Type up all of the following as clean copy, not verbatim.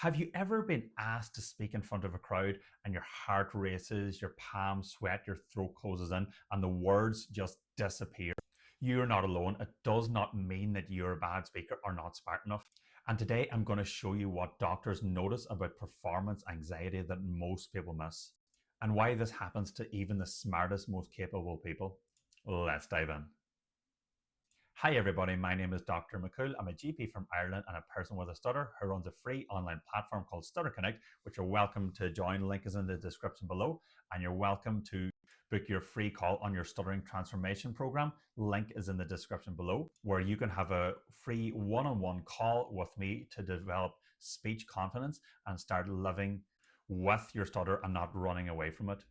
Have you ever been asked to speak in front of a crowd and your heart races, your palms sweat, your throat closes in, and the words just disappear? You're not alone. It does not mean that you're a bad speaker or not smart enough. And today I'm going to show you what doctors notice about performance anxiety that most people miss, and why this happens to even the smartest, most capable people. Let's dive in. Hi everybody, my name is Dr. McCool. I'm a GP from Ireland and a person with a stutter who runs a free online platform called Stutter Connect, which you're welcome to join. Link is in the description below, and you're welcome to book your free call on your Stuttering Transformation Programme. Link is in the description below, where you can have a free one-on-one call with me to develop speech confidence and start living with your stutter and not running away from it.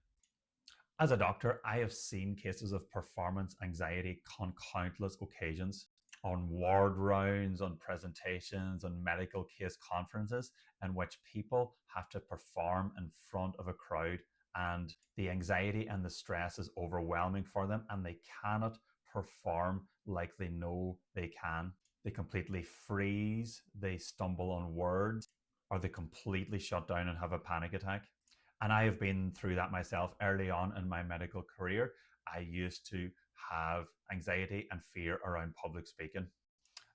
As a doctor, I have seen cases of performance anxiety on countless occasions, on ward rounds, on presentations, on medical case conferences, in which people have to perform in front of a crowd, and the anxiety and the stress is overwhelming for them, and they cannot perform like they know they can. They completely freeze, they stumble on words, or they completely shut down and have a panic attack. And I have been through that myself early on in my medical career. I used to have anxiety and fear around public speaking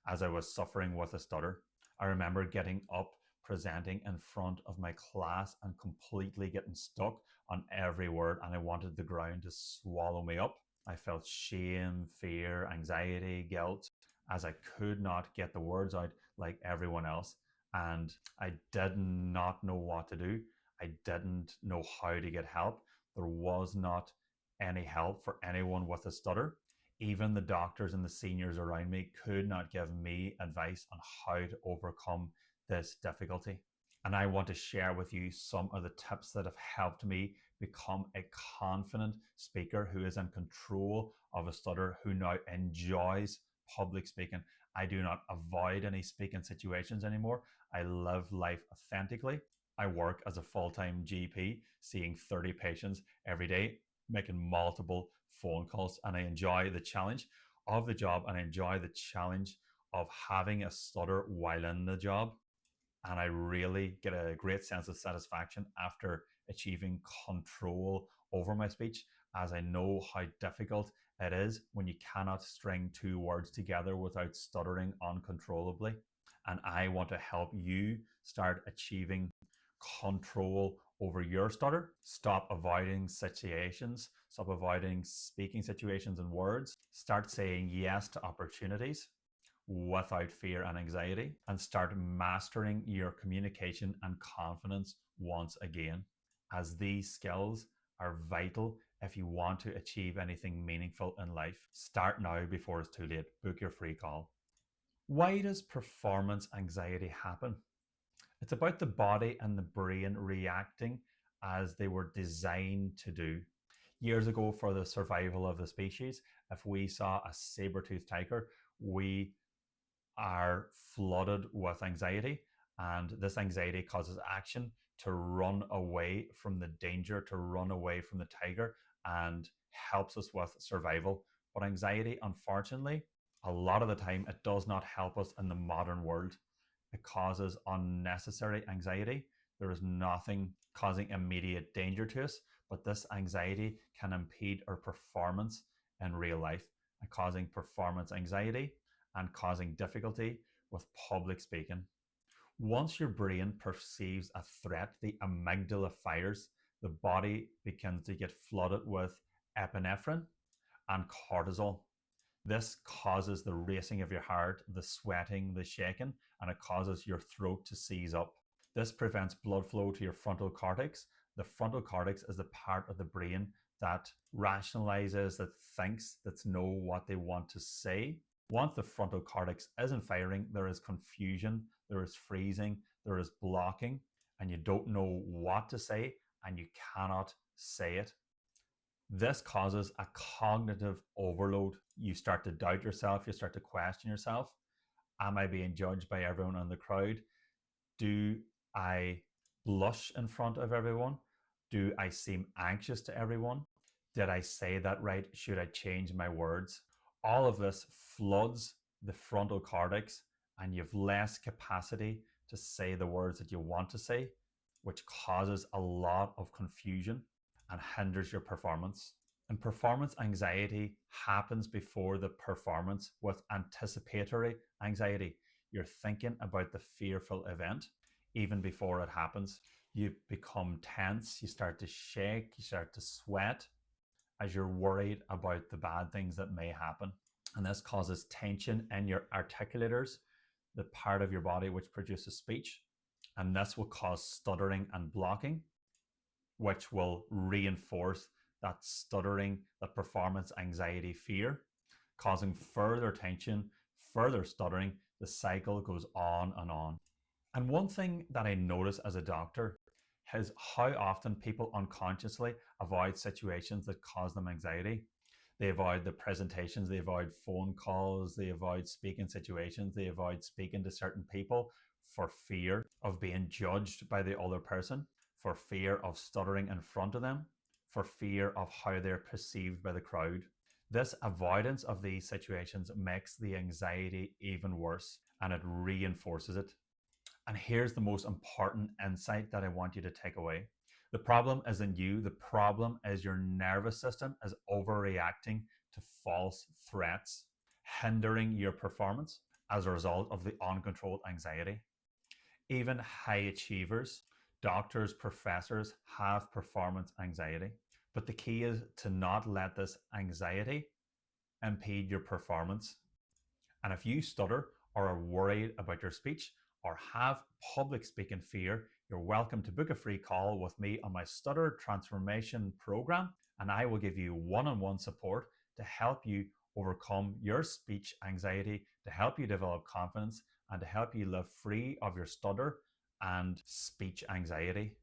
as I was suffering with a stutter. I remember getting up, presenting in front of my class and completely getting stuck on every word, and I wanted the ground to swallow me up. I felt shame, fear, anxiety, guilt, as I could not get the words out like everyone else. And I did not know what to do. I didn't know how to get help. There was not any help for anyone with a stutter. Even the doctors and the seniors around me could not give me advice on how to overcome this difficulty. And I want to share with you some of the tips that have helped me become a confident speaker who is in control of a stutter, who now enjoys public speaking. I do not avoid any speaking situations anymore. I live life authentically. I work as a full-time GP, seeing 30 patients every day, making multiple phone calls, and I enjoy the challenge of the job, and I enjoy the challenge of having a stutter while in the job. And I really get a great sense of satisfaction after achieving control over my speech, as I know how difficult it is when you cannot string two words together without stuttering uncontrollably. And I want to help you start achieving control over your stutter. Stop avoiding situations, stop avoiding speaking situations and words. Start saying yes to opportunities without fear and anxiety, and start mastering your communication and confidence once again, as these skills are vital if you want to achieve anything meaningful in life. Start now before it's too late. Book your free call. Why does performance anxiety happen? It's about the body and the brain reacting as they were designed to do. Years ago, for the survival of the species, if we saw a saber-toothed tiger, we are flooded with anxiety, and this anxiety causes action to run away from the danger, to run away from the tiger, and helps us with survival. But anxiety, unfortunately, a lot of the time, it does not help us in the modern world. It causes unnecessary anxiety. There is nothing causing immediate danger to us, but this anxiety can impede our performance in real life, and causing performance anxiety and causing difficulty with public speaking. Once your brain perceives a threat, the amygdala fires, the body begins to get flooded with epinephrine and cortisol. This causes the racing of your heart, the sweating, the shaking, and it causes your throat to seize up. This prevents blood flow to your frontal cortex. The frontal cortex is the part of the brain that rationalizes, that thinks, that knows what they want to say. Once the frontal cortex isn't firing, there is confusion, there is freezing, there is blocking, and you don't know what to say, and you cannot say it. This causes a cognitive overload. You start to doubt yourself, you start to question yourself. Am I being judged by everyone in the crowd? Do I blush in front of everyone? Do I seem anxious to everyone? Did I say that right? Should I change my words? All of this floods the frontal cortex, and you have less capacity to say the words that you want to say, which causes a lot of confusion and hinders your performance. And performance anxiety happens before the performance with anticipatory anxiety. You're thinking about the fearful event even before it happens. You become tense, you start to shake, you start to sweat as you're worried about the bad things that may happen. And this causes tension in your articulators, the part of your body which produces speech. And this will cause stuttering and blocking, which will reinforce that stuttering, that performance anxiety fear, causing further tension, further stuttering. The cycle goes on and on. And one thing that I notice as a doctor is how often people unconsciously avoid situations that cause them anxiety. They avoid the presentations, they avoid phone calls, they avoid speaking situations, they avoid speaking to certain people for fear of being judged by the other person, for fear of stuttering in front of them, for fear of how they're perceived by the crowd. This avoidance of these situations makes the anxiety even worse, and it reinforces it. And here's the most important insight that I want you to take away. The problem isn't you. The problem is your nervous system is overreacting to false threats, hindering your performance as a result of the uncontrolled anxiety. Even high achievers, doctors, professors have performance anxiety. But the key is to not let this anxiety impede your performance. And if you stutter or are worried about your speech or have public speaking fear, you're welcome to book a free call with me on my Stutter Transformation Programme, and I will give you one-on-one support to help you overcome your speech anxiety, to help you develop confidence, and to help you live free of your stutter and speech anxiety.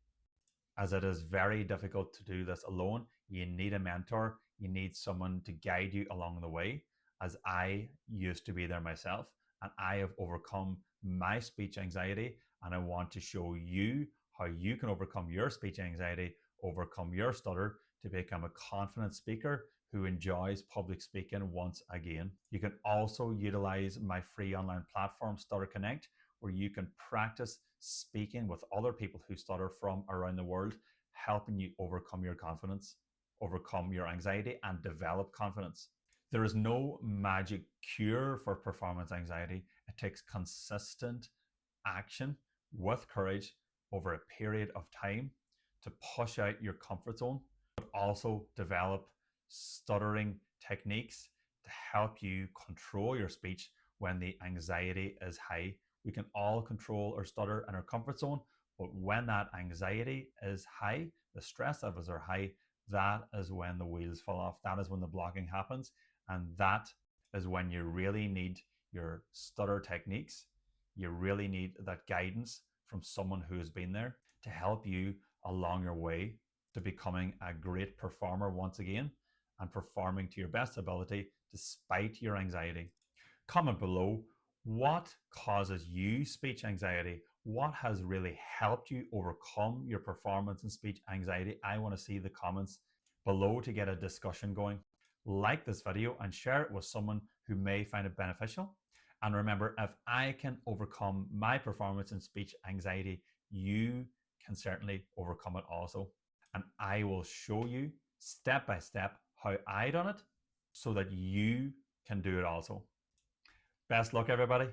As it is very difficult to do this alone, you need a mentor, you need someone to guide you along the way, as I used to be there myself, and I have overcome my speech anxiety, and I want to show you how you can overcome your speech anxiety, overcome your stutter to become a confident speaker who enjoys public speaking once again. You can also utilize my free online platform, Stutter Connect, where you can practice speaking with other people who stutter from around the world, helping you overcome your confidence, overcome your anxiety, and develop confidence. There is no magic cure for performance anxiety. It takes consistent action with courage over a period of time to push out your comfort zone, but also develop stuttering techniques to help you control your speech when the anxiety is high. We can all control our stutter in our comfort zone, but when that anxiety is high, the stress levels are high, that is when the wheels fall off. That is when the blocking happens. And that is when you really need your stutter techniques. You really need that guidance from someone who has been there to help you along your way to becoming a great performer once again and performing to your best ability despite your anxiety. Comment below what causes you speech anxiety. What has really helped you overcome your performance and speech anxiety? I want to see the comments below to get a discussion going. Like this video and share it with someone who may find it beneficial. And remember, if I can overcome my performance and speech anxiety, you can certainly overcome it also. And I will show you step by step how I done it so that you can do it also. Best luck, everybody.